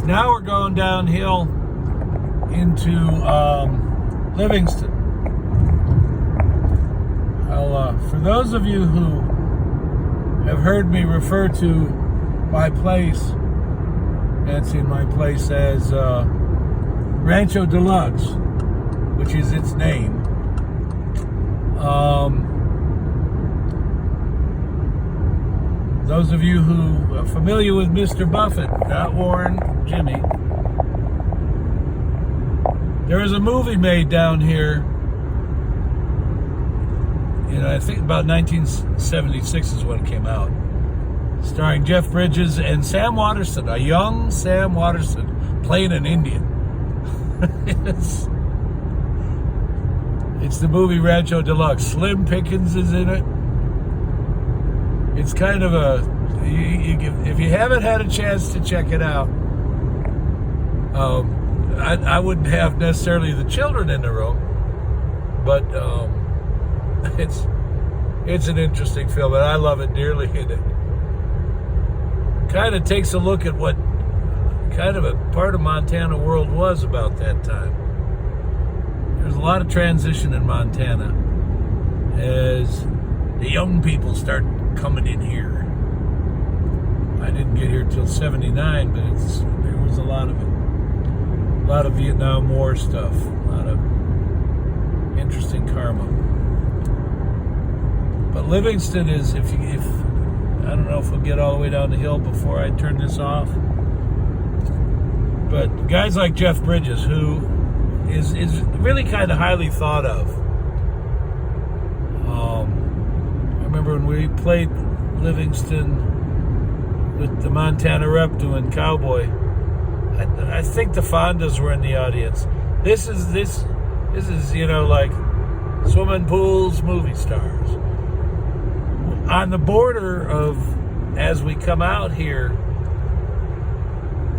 Now we're going downhill into Livingston. For those of you who have heard me refer to my place, Nancy and my place, as Rancho Deluxe, which is its name. Those of you who are familiar with Mr. Buffett, not Warren, Jimmy, there was a movie made down here. I think about 1976 is when it came out, starring Jeff Bridges and Sam Waterston, a young Sam Waterston playing an Indian. It's the movie Rancho Deluxe. Slim Pickens is in it. It's kind of if you haven't had a chance to check it out, I wouldn't have necessarily the children in the room, but it's an interesting film, and I love it dearly. And it kind of takes a look at what kind of a part of Montana world was about that time. There's a lot of transition in Montana as the young people start coming in here. I didn't get here till 79, but there was a lot of it. A lot of Vietnam War stuff, a lot of interesting karma. But Livingston is, if I don't know if we'll get all the way down the hill before I turn this off. But guys like Jeff Bridges, who is really kind of highly thought of. I remember when we played Livingston with the Montana rep doing Cowboy. I think the Fondas were in the audience. This is like swimming pools, movie stars. On the border of, as we come out here,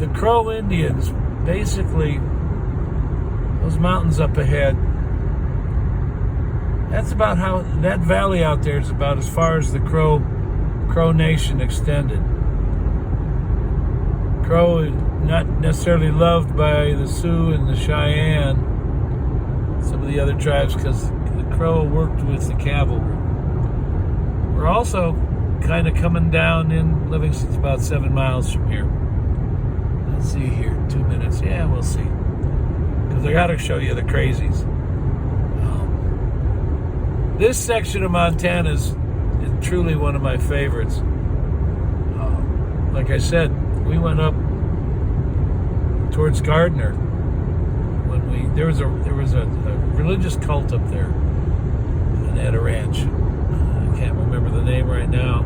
the Crow Indians, basically, those mountains up ahead, that's about how, that valley out there is about as far as the Crow Nation extended. Crow is not necessarily loved by the Sioux and the Cheyenne, some of the other tribes, because the Crow worked with the cavalry. We're also kind of coming down in Livingston's about 7 miles from here. Let's see here, 2 minutes. Yeah, we'll see. Because I got to show you the crazies. This section of Montana is truly one of my favorites. Like I said, we went up towards Gardner when there was a religious cult up there, and they had a ranch. I can't remember the name right now,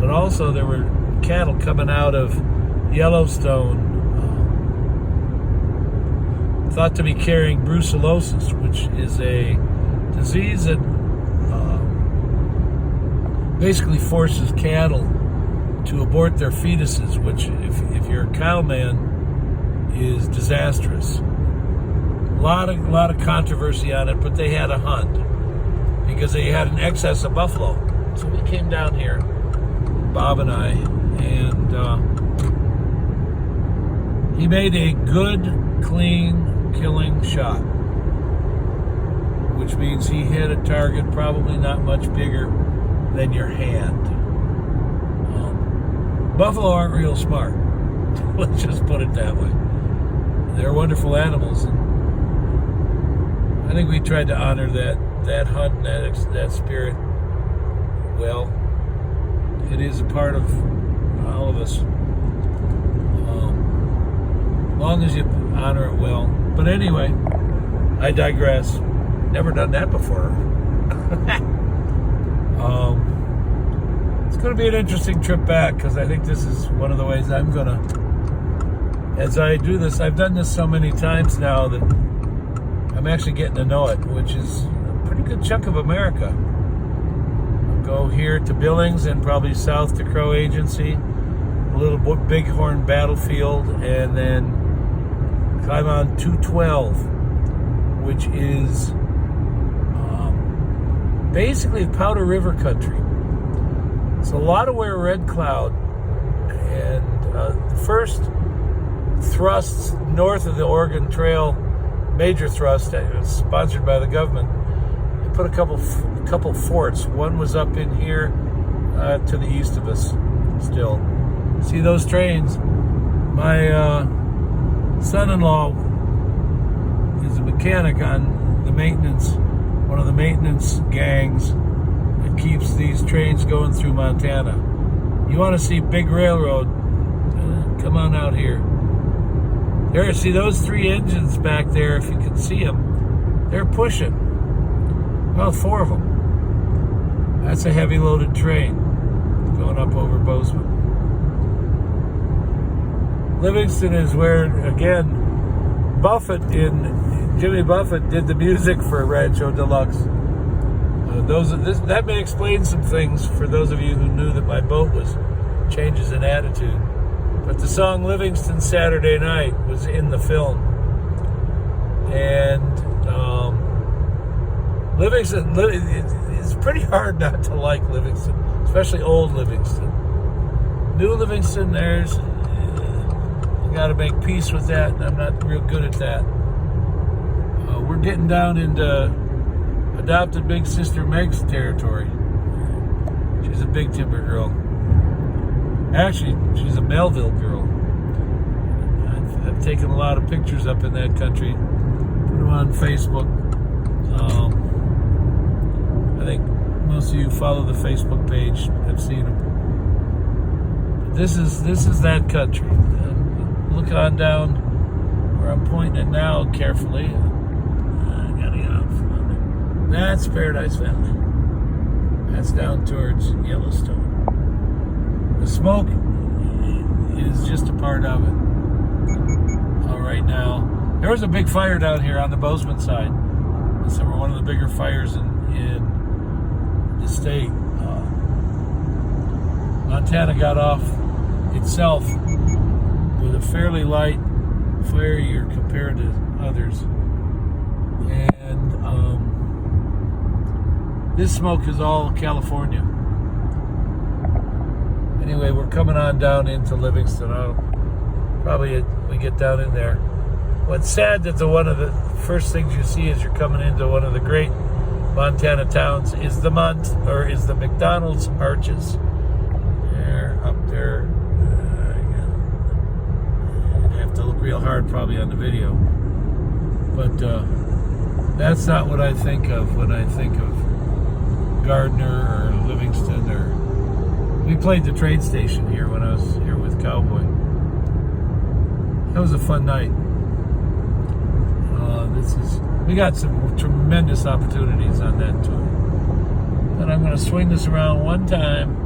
but also there were cattle coming out of Yellowstone, thought to be carrying brucellosis, which is a disease that basically forces cattle to abort their fetuses, which, if you're a cowman, is disastrous. A lot of controversy on it, but they had a hunt because they had an excess of buffalo. So we came down here, Bob and I, and he made a good, clean killing shot, which means he hit a target probably not much bigger than your hand. Buffalo aren't real smart. Let's just put it that way. They're wonderful animals. And I think we tried to honor that hunt and that spirit. Well, it is a part of all of us. As long as you honor it well. But anyway, I digress. Never done that before. It's going to be an interesting trip back, because I think this is one of the ways I'm going to, as I do this, I've done this so many times now that I'm actually getting to know it, which is a pretty good chunk of America. I'll go here to Billings and probably south to Crow Agency, a little Bighorn Battlefield, and then climb on 212, which is basically Powder River country. It's a lot of where Red Cloud, and the first thrusts north of the Oregon Trail, major thrust, sponsored by the government. They put a couple forts. One was up in here to the east of us still. See those trains? My son-in-law is a mechanic on the maintenance, one of the maintenance gangs that keeps these trains going through Montana. You want to see big railroad? Come on out here. There, see those 3 engines back there, if you can see them, they're pushing. Well, 4 of them. That's a heavy loaded train going up over Bozeman. Livingston is where, again, Jimmy Buffett did the music for Rancho Deluxe. That may explain some things for those of you who knew that my boat was changes in attitude. But the song Livingston Saturday Night was in the film. And Livingston, it's pretty hard not to like Livingston, especially old Livingston. New Livingston, you got to make peace with that, and I'm not real good at that. We're getting down into adopted big sister Meg's territory. She's a big timber girl. Actually, she's a Melville girl. I've taken a lot of pictures up in that country, put them on Facebook. I think most of you follow the Facebook page. I've seen them. But this is that country. Look on down where I'm pointing it now carefully. I gotta get out from under. That's Paradise Valley. That's down towards Yellowstone. The smoke is just a part of it. Right now, there was a big fire down here on the Bozeman side. It's one of the bigger fires in the state. Montana got off itself with a fairly light fire year compared to others. And this smoke is all California. Anyway, we're coming on down into Livingston. Probably we get down in there. What's sad that one of the first things you see as you're coming into one of the great Montana towns is the McDonald's arches. They're up there. You have to look real hard probably on the video. But that's not what I think of when I think of Gardner or Livingston. We played the train station here when I was here with Cowboy. That was a fun night. We got some tremendous opportunities on that tour. And I'm going to swing this around one time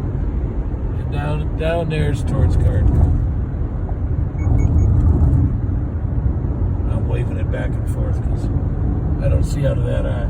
and down there's towards Gardner. I'm waving it back and forth because I don't see out of that eye.